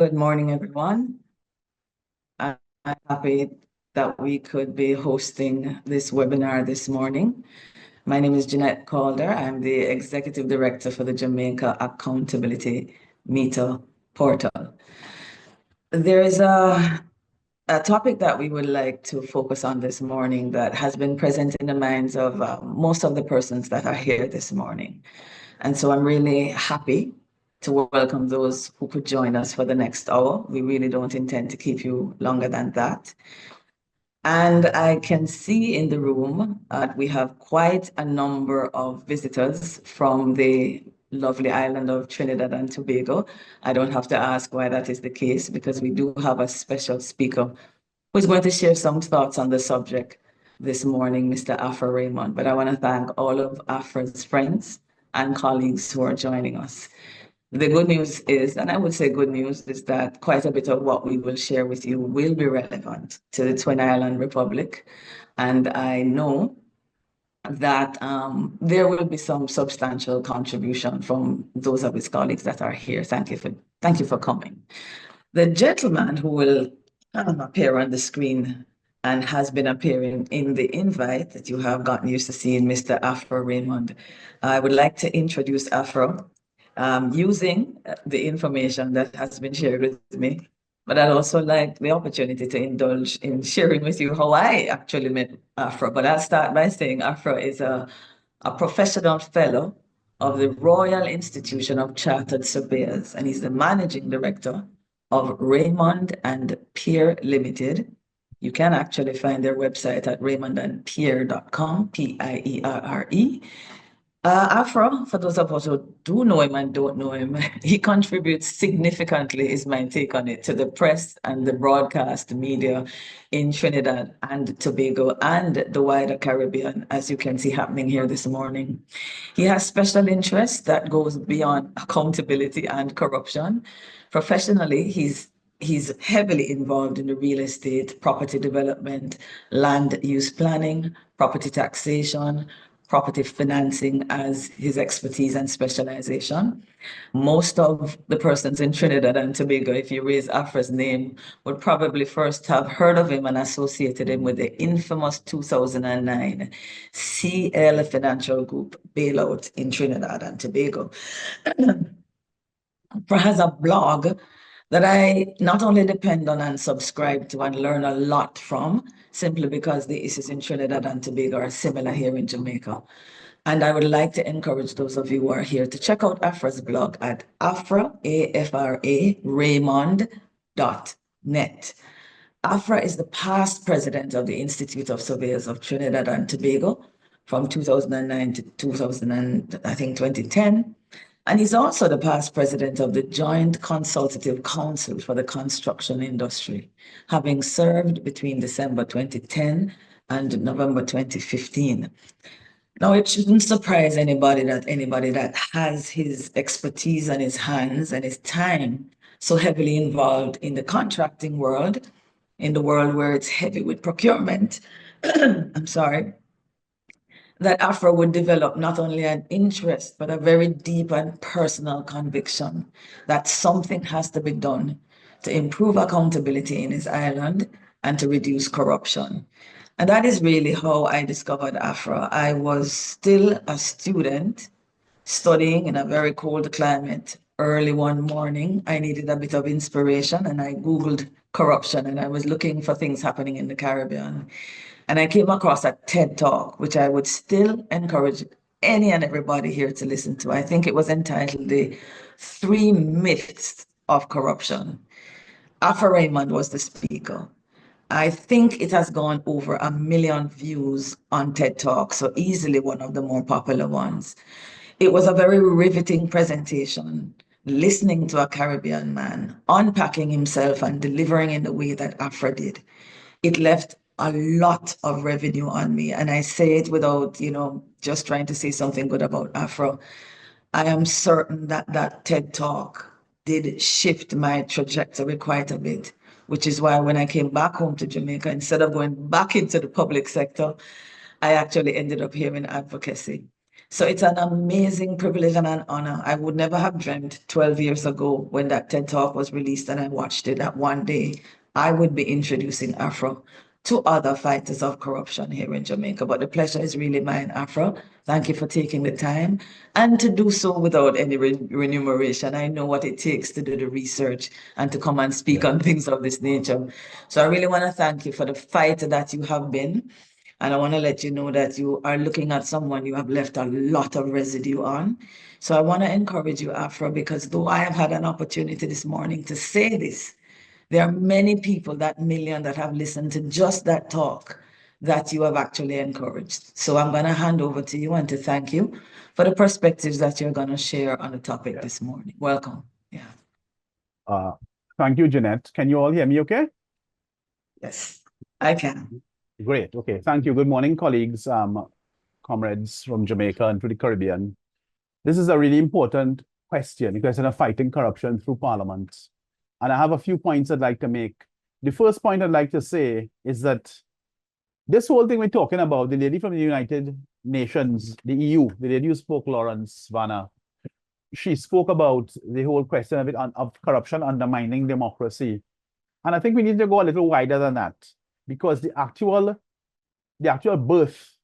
Good morning, everyone. I'm happy that we could be hosting this webinar this morning. My name is Jeanette Calder. I'm the Executive Director for the Jamaica Accountability Meter Portal. There is a topic that we would like to focus on this morning that has been present in the minds of most of the persons that are here this morning. And so I'm really happy to welcome those who could join us for the next hour. We really don't intend to keep you longer than that. And I can see in the room we have quite a number of visitors from the lovely island of Trinidad and Tobago. I don't have to ask why that is the case because we do have a special speaker who is going to share some thoughts on the subject this morning, Mr. Afra Raymond. But I want to thank all of Afra's friends and colleagues who are joining us. The good news is, and I would say good news, is that quite a bit of what we will share with you will be relevant to the Twin Island Republic. And I know that there will be some substantial contribution from those of his colleagues that are here. Thank you for coming. The gentleman who will appear on the screen and has been appearing in the invite that you have gotten used to seeing, Mr. Afra Raymond. I would like to introduce Afra using the information that has been shared with me. But I'd also like the opportunity to indulge in sharing with you how I actually met Afra. But I'll start by saying Afra is a professional fellow of the Royal Institution of Chartered Surveyors, and he's the managing director of Raymond and Peer Limited. You can actually find their website at raymondandpeer.com, P-I-E-R-R-E. Afra, for those of us who do know him and don't know him, he contributes significantly, is my take on it, to the press and the broadcast media in Trinidad and Tobago and the wider Caribbean, as you can see happening here this morning. He has special interests that goes beyond accountability and corruption. Professionally, he's heavily involved in the real estate, property development, land use planning, property taxation, property financing as his expertise and specialization. Most of the persons in Trinidad and Tobago, if you raise Afra's name, would probably first have heard of him and associated him with the infamous 2009 CL Financial Group bailout in Trinidad and Tobago. Afra has a blog that I not only depend on and subscribe to and learn a lot from, simply because the issues in Trinidad and Tobago are similar here in Jamaica. And I would like to encourage those of you who are here to check out Afra's blog at Afra, A-F-R-A, Raymond.net. Afra is the past president of the Institute of Surveyors of Trinidad and Tobago from 2009 to 2010. And he's also the past president of the Joint Consultative Council for the Construction Industry, having served between December 2010 and November 2015. Now, it shouldn't surprise anybody that has his expertise and his hands and his time so heavily involved in the contracting world, in the world where it's heavy with procurement, I'm sorry, that Afra would develop not only an interest, but a very deep and personal conviction that something has to be done to improve accountability in his island and to reduce corruption. And that is really how I discovered Afra. I was still a student studying in a very cold climate. Early one morning, I needed a bit of inspiration and I Googled corruption and I was looking for things happening in the Caribbean. And I came across a TED Talk, which I would still encourage any and everybody here to listen to. I think it was entitled The 3 Myths of Corruption. Afra Raymond was the speaker. I think it has gone over 1 million views on TED Talk, so easily one of the more popular ones. It was a very riveting presentation, listening to a Caribbean man, unpacking himself and delivering in the way that Afra did. It left a lot of revenue on me. And I say it without, just trying to say something good about Afra. I am certain that that TED Talk did shift my trajectory quite a bit, which is why when I came back home to Jamaica, instead of going back into the public sector, I actually ended up here in advocacy. So it's an amazing privilege and an honor. I would never have dreamt 12 years ago when that TED Talk was released and I watched it that one day I would be introducing Afra to other fighters of corruption here in Jamaica. But the pleasure is really mine, Afra. Thank you for taking the time and to do so without any remuneration. I know what it takes to do the research and to come and speak on things of this nature. So I really want to thank you for the fight that you have been. And I want to let you know that you are looking at someone you have left a lot of residue on. So I want to encourage you, Afra, because though I have had an opportunity this morning to say this, there are many people, that million that have listened to just that talk that you have actually encouraged. So I'm going to hand over to you and to thank you for the perspectives that you're going to share on the topic this morning. Welcome. Yeah. Thank you, Jeanette. Can you all hear me okay? Yes, I can. Great. Okay. Thank you. Good morning, colleagues, comrades from Jamaica and to the Caribbean. This is a really important question, the question of fighting corruption through Parliament. And I have a few points I'd like to make. The first point I'd like to say is that this whole thing we're talking about, the lady from the United Nations, the EU, the lady who spoke, Lawrence Vanna, she spoke about the whole question of corruption undermining democracy. And I think we need to go a little wider than that, because the actual birth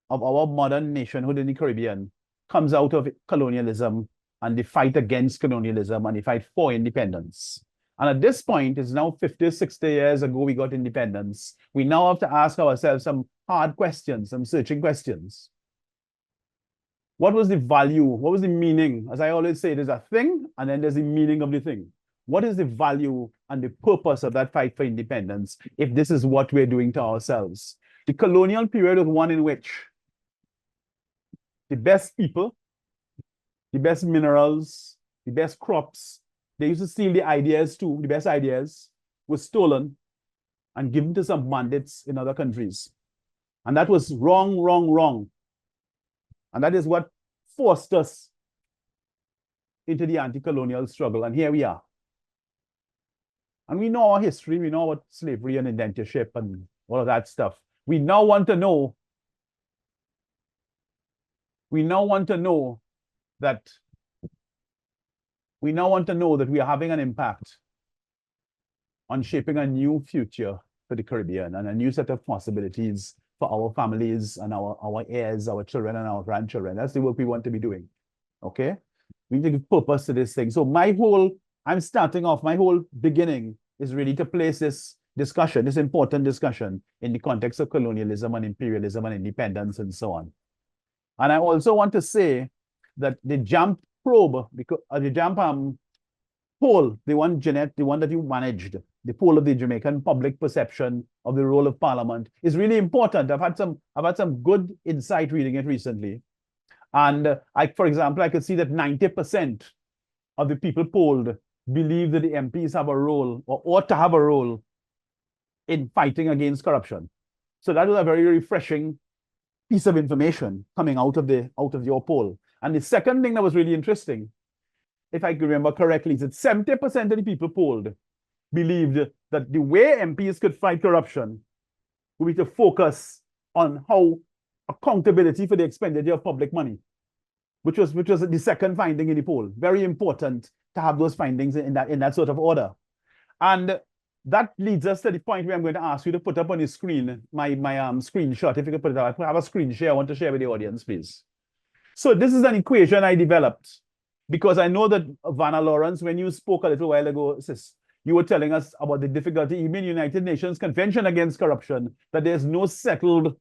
of our modern nationhood in the Caribbean comes out of colonialism and the fight against colonialism and the fight for independence. And at this point, it's now 50, 60 years ago we got independence. We now have to ask ourselves some hard questions, some searching questions. What was the value? What was the meaning? As I always say, there's a thing and then there's the meaning of the thing. What is the value and the purpose of that fight for independence if this is what we're doing to ourselves? The colonial period was one in which the best people, the best minerals, the best crops, they used to steal the ideas too, the best ideas were stolen and given to some bandits in other countries. And that was wrong, wrong, wrong. And that is what forced us into the anti-colonial struggle. And here we are. And we know our history, we know what slavery and indentureship and all of that stuff. We now want to know that we are having an impact on shaping a new future for the Caribbean and a new set of possibilities for our families and our heirs, our children and our grandchildren. That's the work we want to be doing. Okay? We need to give purpose to this thing. So my whole beginning is really to place this discussion, this important discussion, in the context of colonialism and imperialism and independence and so on. And I also want to say that the JAMP probe, because the JAMP poll, the one, Jeanette, the one that you managed, the poll of the Jamaican public perception of the role of Parliament, is really important. I've had some good insight reading it recently. And for example, I could see that 90% of the people polled believe that the MPs have a role or ought to have a role in fighting against corruption. So that was a very refreshing piece of information coming out of your poll. And the second thing that was really interesting, if I can remember correctly, is that 70% of the people polled believed that the way MPs could fight corruption would be to focus on how accountability for the expenditure of public money, which was the second finding in the poll. Very important to have those findings in that sort of order. And that leads us to the point where I'm going to ask you to put up on the screen my screenshot. If you could put it up, I have a screen share I want to share with the audience, please. So this is an equation I developed because I know that Vanna Lawrence, when you spoke a little while ago, sis, you were telling us about the difficulty, even in the United Nations Convention Against Corruption, that there's no settled,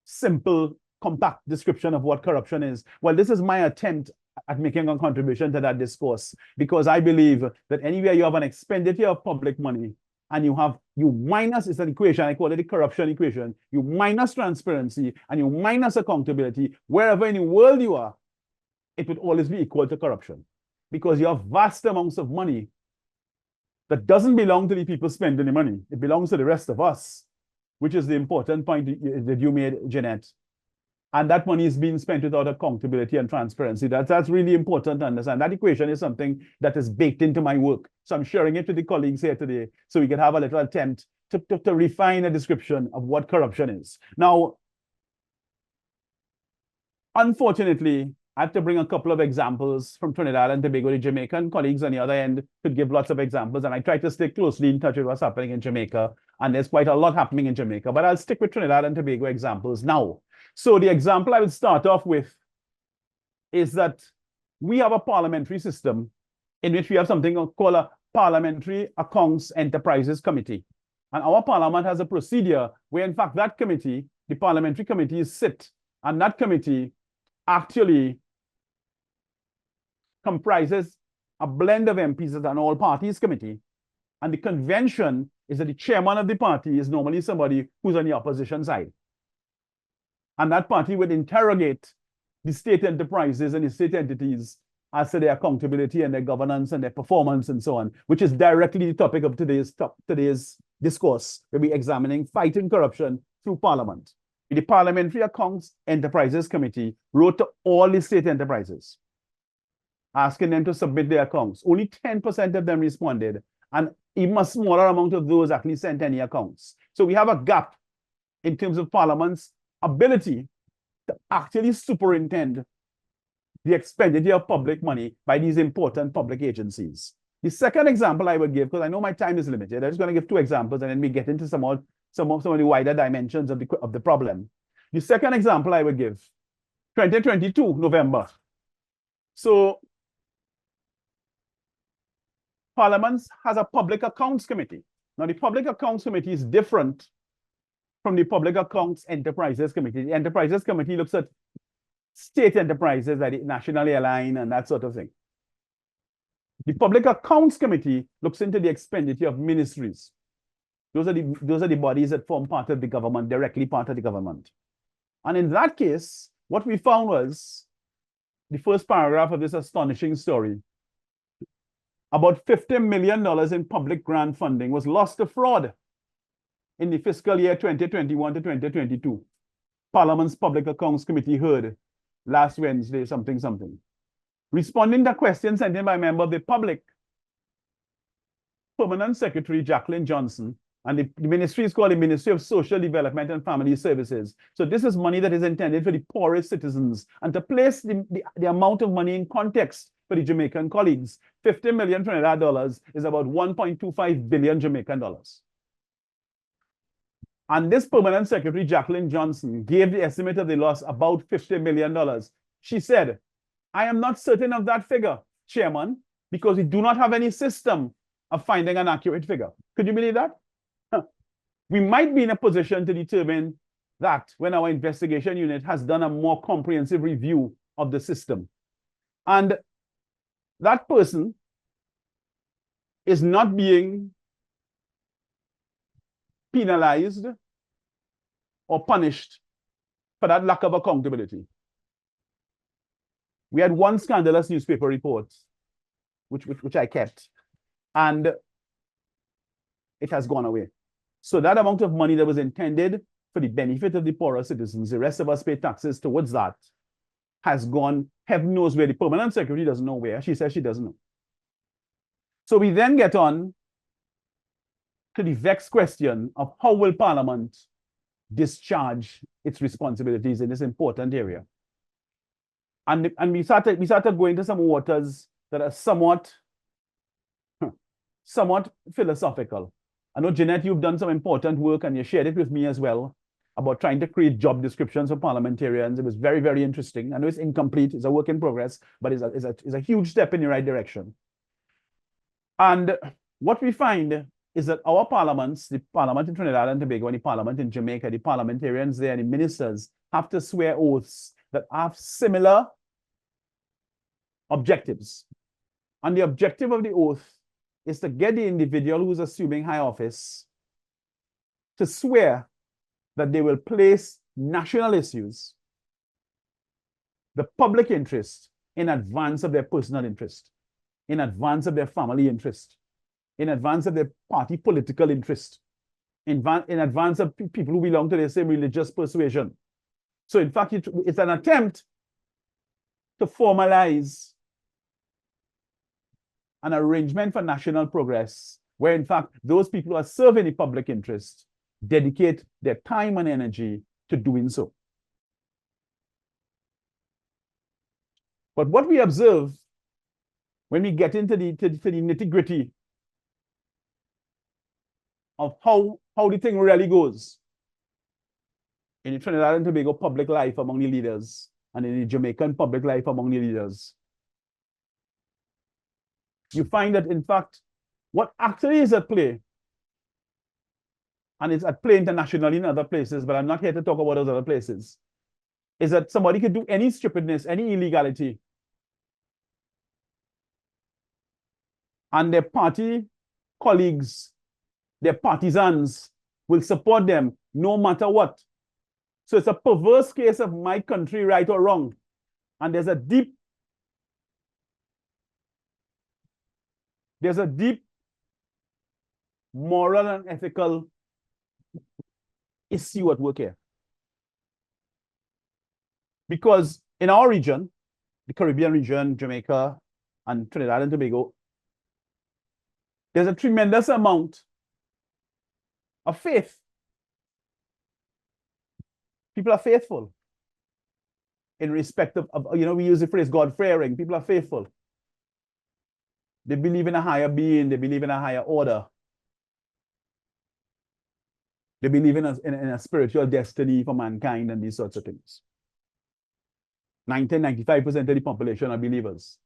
simple, compact description of what corruption is. Well, this is my attempt at making a contribution to that discourse, because I believe that anywhere you have an expenditure of public money and you minus, it's an equation, I call it the corruption equation, you minus transparency and you minus accountability, wherever in the world you are, it would always be equal to corruption, because you have vast amounts of money that doesn't belong to the people spending the money. It belongs to the rest of us, which is the important point that you made, Jeanette. And that money is being spent without accountability and transparency. That's really important to understand. That equation is something that is baked into my work. So I'm sharing it with the colleagues here today so we can have a little attempt to refine a description of what corruption is. Now, Unfortunately, I have to bring a couple of examples from Trinidad and Tobago. The Jamaican colleagues on the other end could give lots of examples, and I try to stay closely in touch with what's happening in Jamaica, and there's quite a lot happening in Jamaica, but I'll stick with Trinidad and Tobago examples now. So the example I would start off with is that we have a parliamentary system in which we have something called a Parliamentary Accounts Enterprises Committee. And our parliament has a procedure where, in fact, that committee, the parliamentary committees sit, and that committee actually comprises a blend of MPs as an all-parties committee. And the convention is that the chairman of the party is normally somebody who's on the opposition side. And that party would interrogate the state enterprises and the state entities as to their accountability and their governance and their performance and so on, which is directly the topic of today's discourse. We'll be examining fighting corruption through Parliament. The Parliamentary Accounts Enterprises Committee wrote to all the state enterprises, asking them to submit their accounts. Only 10% of them responded, and even a smaller amount of those actually sent any accounts. So we have a gap in terms of Parliament's ability to actually superintend the expenditure of public money by these important public agencies. The second example I would give, because I know my time is limited, I'm just going to give two examples and then we get into some of the wider dimensions of the problem. The second example I would give, 2022, November. So Parliament has a Public Accounts Committee. Now, the Public Accounts Committee is different from the Public Accounts Enterprises Committee. The Enterprises Committee looks at state enterprises like the National Airline and that sort of thing. The Public Accounts Committee looks into the expenditure of ministries. Those are the bodies that form part of the government, directly part of the government. And in that case, what we found was the first paragraph of this astonishing story. About $50 million in public grant funding was lost to fraud in the fiscal year 2021 to 2022. Parliament's Public Accounts Committee heard last Wednesday, something. Responding to questions sent in by a member of the public, Permanent Secretary Jacqueline Johnson, and the ministry is called the Ministry of Social Development and Family Services. So this is money that is intended for the poorest citizens. And to place the amount of money in context for the Jamaican colleagues, 50 million Trinidad dollars is about 1.25 billion Jamaican dollars. And this Permanent Secretary, Jacqueline Johnson, gave the estimate of the loss about $50 million. She said, I am not certain of that figure, Chairman, because we do not have any system of finding an accurate figure. Could you believe that? We might be in a position to determine that when our investigation unit has done a more comprehensive review of the system. And that person is not being penalized or punished for that lack of accountability. We had one scandalous newspaper report, which I kept, and it has gone away. So that amount of money that was intended for the benefit of the poorer citizens, the rest of us pay taxes towards that, has gone, heaven knows where. The Permanent Secretary doesn't know where. She says she doesn't know. So we then get on to the vexed question of how will Parliament discharge its responsibilities in this important area. And we started going to some waters that are somewhat philosophical. I know, Jeanette, you've done some important work and you shared it with me as well about trying to create job descriptions for parliamentarians. It was very, very interesting. I know it's incomplete, it's a work in progress, but it's a huge step in the right direction. And what we find is that our parliaments, the Parliament in Trinidad and Tobago and the Parliament in Jamaica, the parliamentarians there and the ministers have to swear oaths that have similar objectives. And the objective of the oath is to get the individual who's assuming high office to swear that they will place national issues, the public interest, in advance of their personal interest, in advance of their family interest, in advance of their party political interest, in advance of people who belong to the same religious persuasion. So in fact, it's an attempt to formalize an arrangement for national progress, where in fact, those people who are serving the public interest dedicate their time and energy to doing so. But what we observe when we get into the nitty-gritty of how the thing really goes in the Trinidad and Tobago public life among the leaders and in the Jamaican public life among the leaders, you find that, in fact, what actually is at play, and it's at play internationally in other places, but I'm not here to talk about those other places, is that somebody could do any stupidness, any illegality, and their party colleagues, their partisans will support them no matter what. So it's a perverse case of my country, right or wrong. And there's a deep moral and ethical issue at work here. Because in our region, the Caribbean region, Jamaica, and Trinidad and Tobago, there's a tremendous amount of faith. People are faithful in respect of, we use the phrase God-fearing. People are faithful. They believe in a higher being. They believe in a higher order. They believe in a spiritual destiny for mankind and these sorts of things. 95% of the population are believers.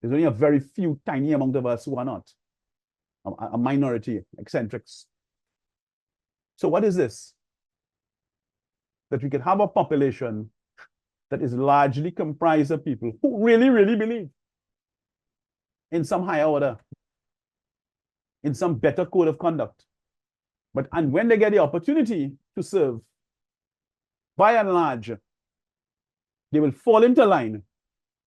There's only a very few tiny amount of us who are not. A minority, eccentrics. So what is this? That we can have a population that is largely comprised of people who really, really believe in some higher order, in some better code of conduct. And when they get the opportunity to serve, by and large, they will fall into line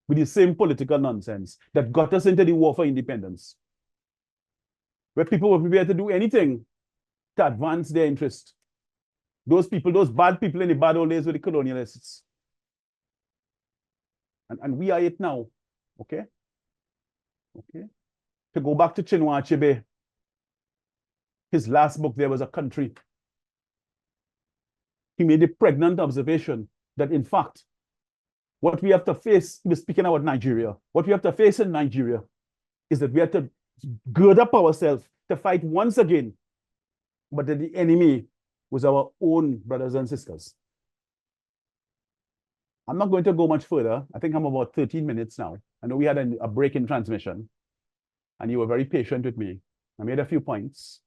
with the same political nonsense that got us into the war for independence, where people were prepared to do anything to advance their interest. Those people, those bad people in the bad old days were the colonialists. And we are it now, okay? Okay. To go back to Chinua Achebe, his last book, There Was a Country. He made a pregnant observation that, in fact, what we have to face, he was speaking about Nigeria, what we have to face in Nigeria is that we have to gird up ourselves to fight once again, but that the enemy was our own brothers and sisters. I'm not going to go much further. I think I'm about 13 minutes now. I know we had a break in transmission, and you were very patient with me. I made a few points.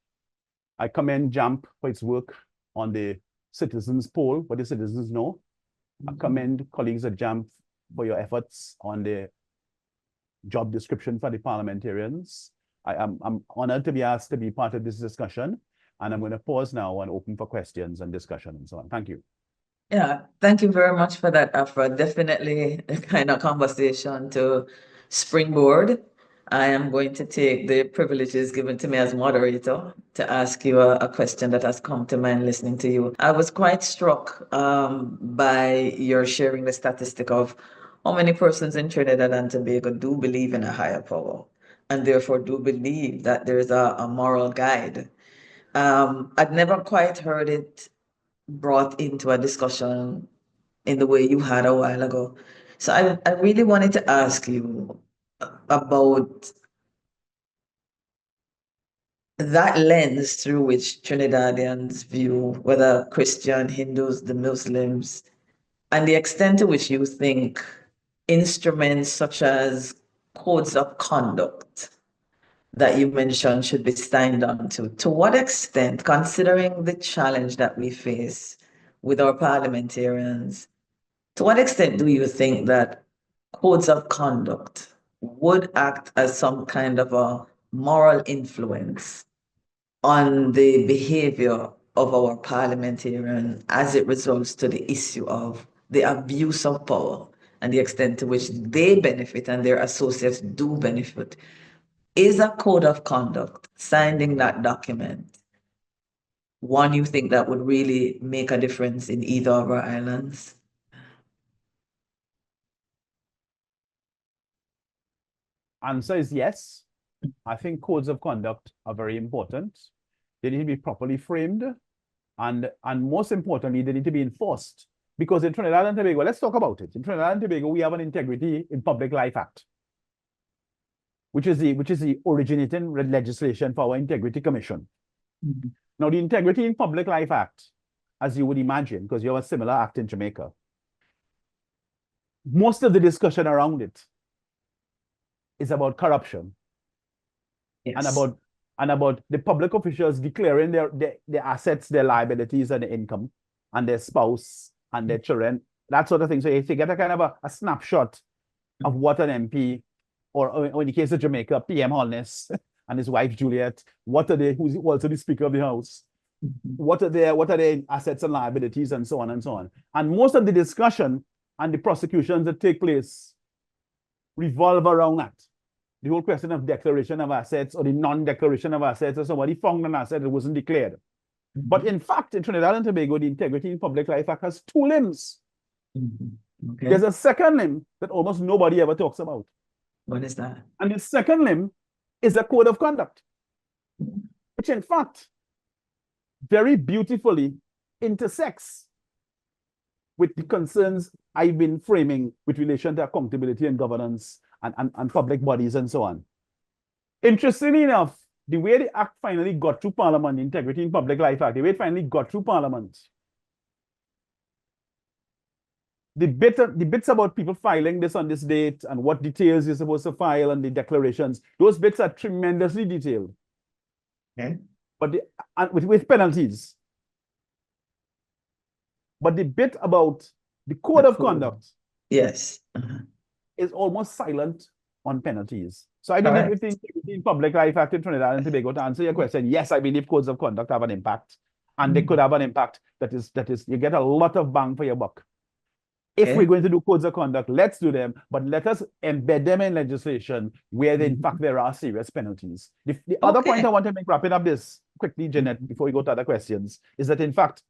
I commend JAMP for its work on the citizens poll, what the citizens know. I commend colleagues at JAMP for your efforts on the job description for the parliamentarians. I'm honored to be asked to be part of this discussion, and I'm going to pause now and open for questions and discussion and so on. Thank you. Yeah, thank you very much for that, Afra. Definitely a kind of conversation to springboard. I am going to take the privileges given to me as moderator to ask you a question that has come to mind listening to you. I was quite struck by your sharing the statistic of how many persons in Trinidad and Tobago do believe in a higher power and therefore do believe that there is a moral guide. I'd never quite heard it brought into a discussion in the way you had a while ago. So I really wanted to ask you about that lens through which Trinidadians view whether Christian, Hindus, the Muslims, and the extent to which you think instruments such as codes of conduct that you mentioned should be signed on to. To what extent, considering the challenge that we face with our parliamentarians, to what extent do you think that codes of conduct would act as some kind of a moral influence on the behavior of our parliamentarian as it results to the issue of the abuse of power and the extent to which they benefit and their associates do benefit? Is a code of conduct, signing that document, one you think that would really make a difference in either of our islands? Answer is yes. I think codes of conduct are very important. They need to be properly framed, and most importantly, they need to be enforced. Because in Trinidad and Tobago, let's talk about it. In Trinidad and Tobago, we have an Integrity in Public Life Act, which is the originating legislation for our Integrity Commission. Mm-hmm. Now, the Integrity in Public Life Act, as you would imagine, because you have a similar act in Jamaica, most of the discussion around it is about corruption. Yes. and about the public officials declaring their assets, their liabilities, and their income, and their spouse and their children, that sort of thing. So if you get a kind of a snapshot of what an MP, or in the case of Jamaica, PM Holness and his wife Juliet, what are they, who's also the Speaker of the House, what are their assets and liabilities, and so on and so on. And most of the discussion and the prosecutions that take place revolve around that. The whole question of declaration of assets or the non-declaration of assets, or somebody found an asset that wasn't declared. Mm-hmm. But in fact, in Trinidad and Tobago, the Integrity in Public Life Act has two limbs. Mm-hmm. Okay. There's a second limb that almost nobody ever talks about. What is that? And the second limb is a code of conduct, which in fact very beautifully intersects with the concerns I've been framing with relation to accountability and governance and public bodies and so on. Interestingly enough, the way the act finally got through Parliament, the Integrity in Public Life Act, the way it finally got through Parliament, the bits about people filing this on this date and what details you're supposed to file and the declarations, those bits are tremendously detailed. Okay. But with penalties. But the bit about the code of conduct, yes, is almost silent on penalties. So I believe if the Integrity in Public Life Act in Trinidad and Tobago, to answer your question, yes, I believe codes of conduct have an impact, and they could have an impact that is you get a lot of bang for your buck. If we're going to do codes of conduct, let's do them, but let us embed them in legislation where in fact there are serious penalties. The other point I want to make, wrapping up this quickly, Jeanette, before we go to other questions, is that in fact,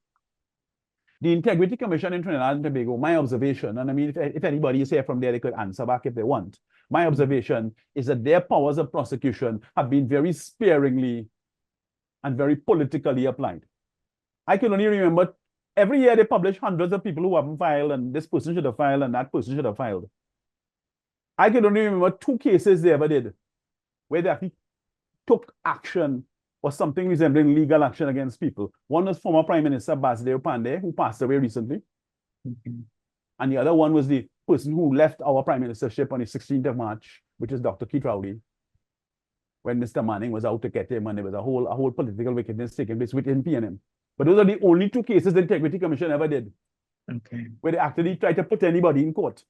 the Integrity Commission in Trinidad and Tobago, my observation, and I mean, if anybody is here from there, they could answer back if they want. My observation is that their powers of prosecution have been very sparingly and very politically applied. I can only remember every year they publish hundreds of people who haven't filed, and this person should have filed, and that person should have filed. I can only remember 2 cases they ever did, where they actually took action or something resembling legal action against people. One was former Prime Minister Basideo Pandey, who passed away recently. And the other one was the person who left our Prime Ministership on the 16th of March, which is Dr. Keith Rowley, when Mr. Manning was out to get him, and there was a whole political wickedness taking place within PNM. But those are the only 2 cases the Integrity Commission ever did, where they actually tried to put anybody in court.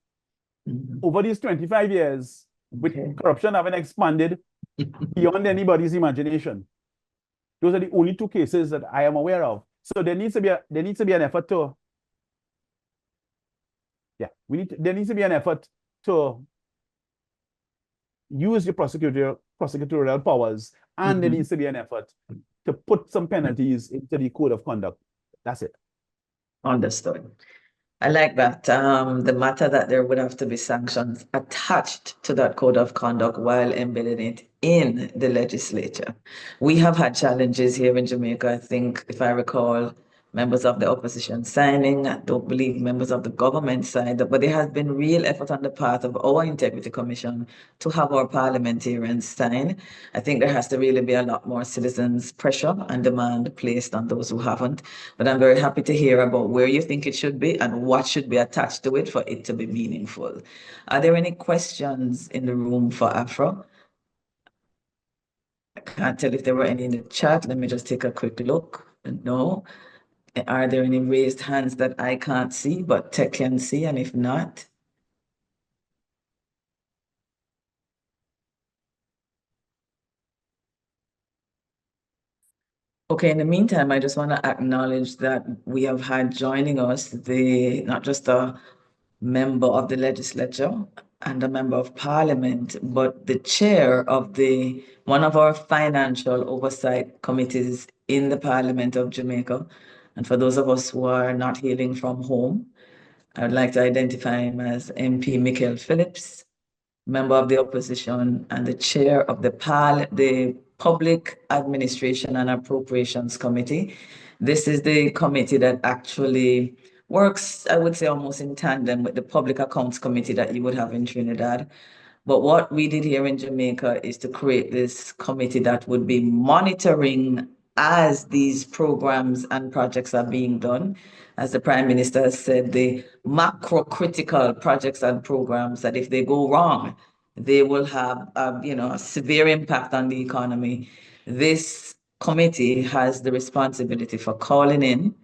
Over these 25 years, with corruption having expanded beyond anybody's imagination, those are the only 2 cases that I am aware of. So there needs to be an effort to, there needs to be an effort to use your prosecutorial powers, and there needs to be an effort to put some penalties into the code of conduct. That's it. Understood. I like that. The matter that there would have to be sanctions attached to that code of conduct while embedding it in the legislature. We have had challenges here in Jamaica. I think, if I recall, members of the opposition signing. I don't believe members of the government signed, but there has been real effort on the part of our Integrity Commission to have our parliamentarians sign. I think there has to really be a lot more citizens' pressure and demand placed on those who haven't. But I'm very happy to hear about where you think it should be and what should be attached to it for it to be meaningful. Are there any questions in the room for Afra? I can't tell if there were any in the chat. Let me just take a quick look. No. Are there any raised hands that I can't see, but Tech can see? And if not, okay, in the meantime, I just want to acknowledge that we have had joining us not just a member of the legislature and a member of parliament, but the chair of one of our financial oversight committees in the Parliament of Jamaica. And for those of us who are not hailing from home, I would like to identify him as MP Michael Phillips, member of the opposition and the chair of the Public Administration and Appropriations Committee. This is the committee that actually works, I would say, almost in tandem with the Public Accounts Committee that you would have in Trinidad. But what we did here in Jamaica is to create this committee that would be monitoring as these programs and projects are being done. As the Prime Minister has said, the macro critical projects and programs that if they go wrong, they will have a severe impact on the economy. This committee has the responsibility for calling in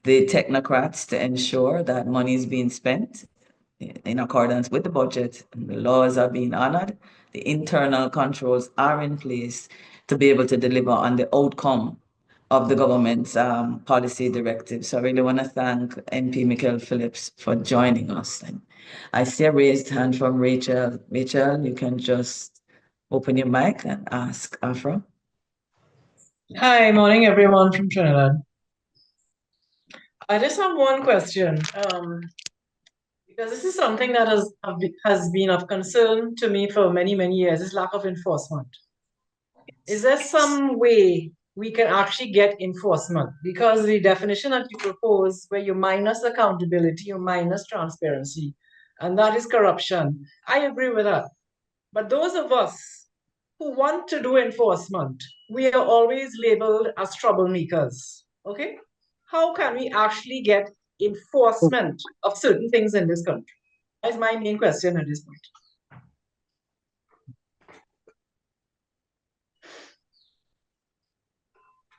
the technocrats to ensure that money is being spent in accordance with the budget, and the laws are being honored, the internal controls are in place to be able to deliver on the outcome of the government's policy directive. So I really want to thank MP Michael Phillips for joining us. And I see a raised hand from Rachel. Rachel, you can just open your mic and ask Afra. Hi, morning everyone from Trinidad. I just have one question, because this is something that has been of concern to me for many, many years, is lack of enforcement. Is there some way we can actually get enforcement? Because the definition that you propose, where you minus accountability, you minus transparency, and that is corruption. I agree with that. But those of us who want to do enforcement, we are always labeled as troublemakers. Okay? How can we actually get enforcement of certain things in this country? That is my main question at this point.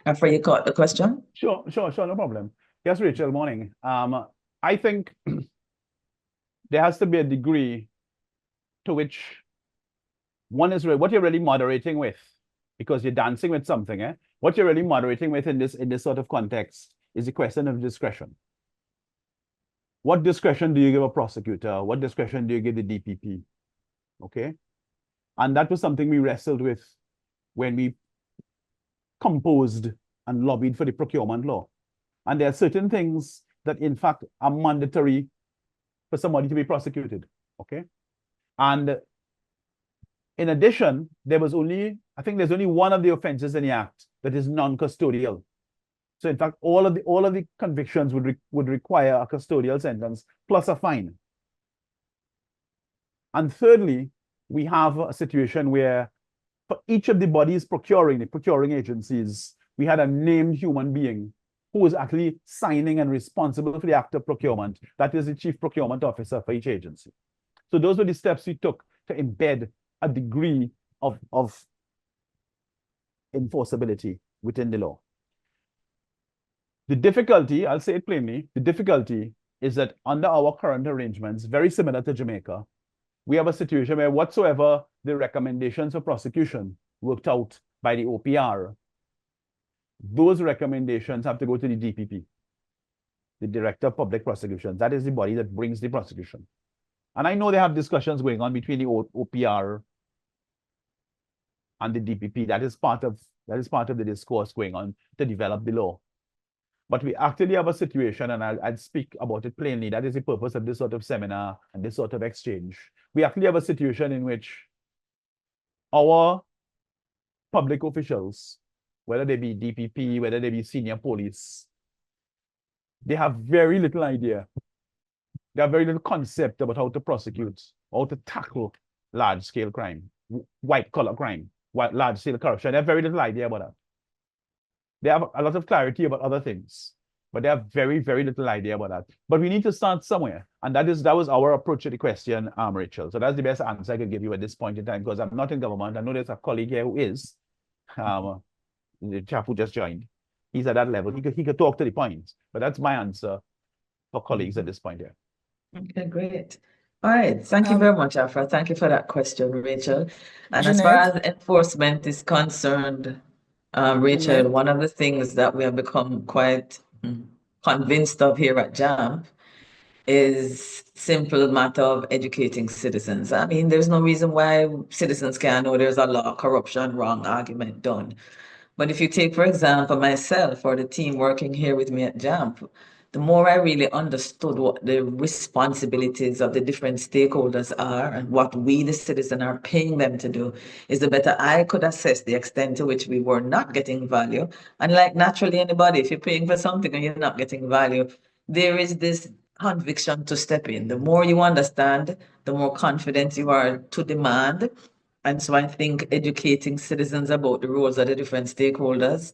Afra, you caught the question? Sure, no problem. Yes, Rachel, morning. I think there has to be a degree to which one is what you're really moderating with, because you're dancing with something, eh? What you're really moderating with in this sort of context is the question of discretion. What discretion do you give a prosecutor? What discretion do you give the DPP? Okay? And that was something we wrestled with when we composed and lobbied for the procurement law. And there are certain things that, in fact, are mandatory for somebody to be prosecuted. Okay? And in addition, there's only one of the offenses in the act that is non-custodial. So in fact, all of the convictions would require a custodial sentence plus a fine. And thirdly, we have a situation where for each of the bodies the procuring agencies, we had a named human being who was actually signing and responsible for the act of procurement. That is the chief procurement officer for each agency. So those were the steps we took to embed a degree of enforceability within the law. The difficulty, I'll say it plainly, the difficulty is that under our current arrangements, very similar to Jamaica, we have a situation where whatsoever the recommendations for prosecution worked out by the OPR, those recommendations have to go to the DPP, the Director of Public Prosecutions. That is the body that brings the prosecution. And I know they have discussions going on between the OPR and the DPP. That is part of the discourse going on to develop the law. But we actually have a situation, and I'll speak about it plainly. That is the purpose of this sort of seminar and this sort of exchange. We actually have a situation in which our public officials, whether they be DPP, whether they be senior police, they have very little idea. They have very little concept about how to prosecute, how to tackle large-scale crime, white-collar crime, large-scale corruption. They have very little idea about that. They have a lot of clarity about other things, but they have very, very little idea about that. But we need to start somewhere. And that was our approach to the question, Rachel. So that's the best answer I could give you at this point in time, because I'm not in government. I know there's a colleague here who is, the chap who just joined. He's at that level. He could talk to the points, but that's my answer for colleagues at this point here. Okay, great. All right. Thank you very much, Afra. Thank you for that question, Rachel. And as far as enforcement is concerned, Rachel, one of the things that we have become quite convinced of here at JAMP is simple matter of educating citizens. I mean, there's no reason why citizens can't know there's a law, corruption, wrong argument done. But if you take, for example, myself or the team working here with me at JAMP, the more I really understood what the responsibilities of the different stakeholders are and what we, the citizen, are paying them to do, is the better I could assess the extent to which we were not getting value. And like naturally anybody, if you're paying for something and you're not getting value, there is this conviction to step in. The more you understand, the more confident you are to demand. And so I think educating citizens about the roles of the different stakeholders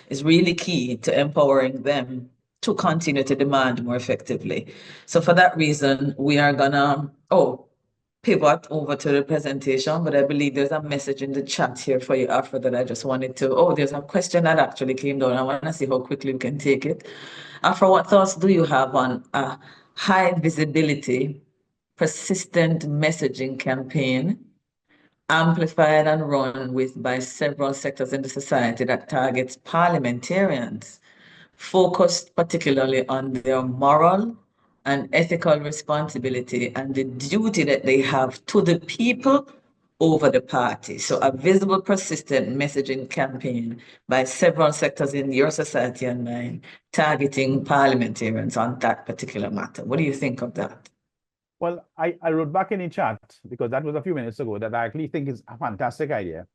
is really key to empowering them to continue to demand more effectively. So for that reason, we are gonna pivot over to the presentation, but I believe there's a message in the chat here for you, Afra, that I just wanted to, there's a question that actually came down. I want to see how quickly we can take it. Afra, what thoughts do you have on a high visibility, persistent messaging campaign amplified and run with by several sectors in the society that targets parliamentarians, focused particularly on their moral and ethical responsibility and the duty that they have to the people over the party? So a visible, persistent messaging campaign by several sectors in your society and mine, targeting parliamentarians on that particular matter. What do you think of that? Well, I wrote back in the chat, because that was a few minutes ago, that I actually think is a fantastic idea.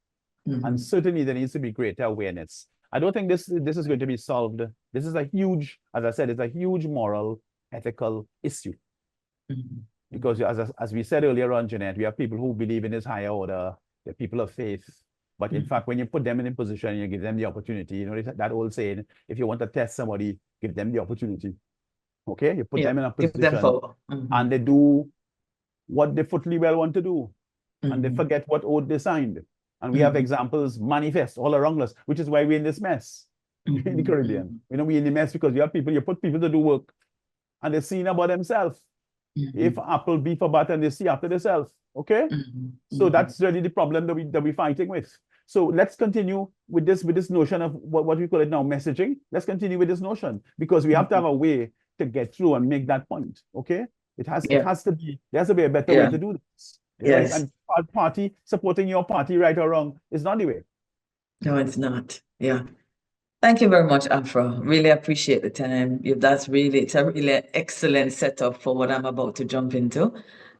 And certainly there needs to be greater awareness. I don't think this is going to be solved. This is a huge, as I said, it's a huge moral, ethical issue. Because as we said earlier on, Jeanette, we have people who believe in this higher order, they're people of faith. But in fact, when you put them in a position and you give them the opportunity, you know, that old saying, if you want to test somebody, give them the opportunity. Okay, you put them in a position and they do what they fully well want to do, and they forget what oath they signed. And we have examples manifest all around us, which is why we're in this mess in the Caribbean. You know, we're in the mess because you have people, you put people to do work and they're seeing about themselves. If apple beef or butter, and they see after themselves. Okay, so that's really the problem that we're fighting with. So let's continue with this notion of what we call it now, messaging. Let's continue with this notion, because we have to have a way to get through and make that point. Okay, it has to be, there has to be a better way to do this. Yes. Right? And party supporting your party, right or wrong, is not the way. No, it's not. Yeah. Thank you very much, Afra. Really appreciate the time. It's a really excellent setup for what I'm about to jump into.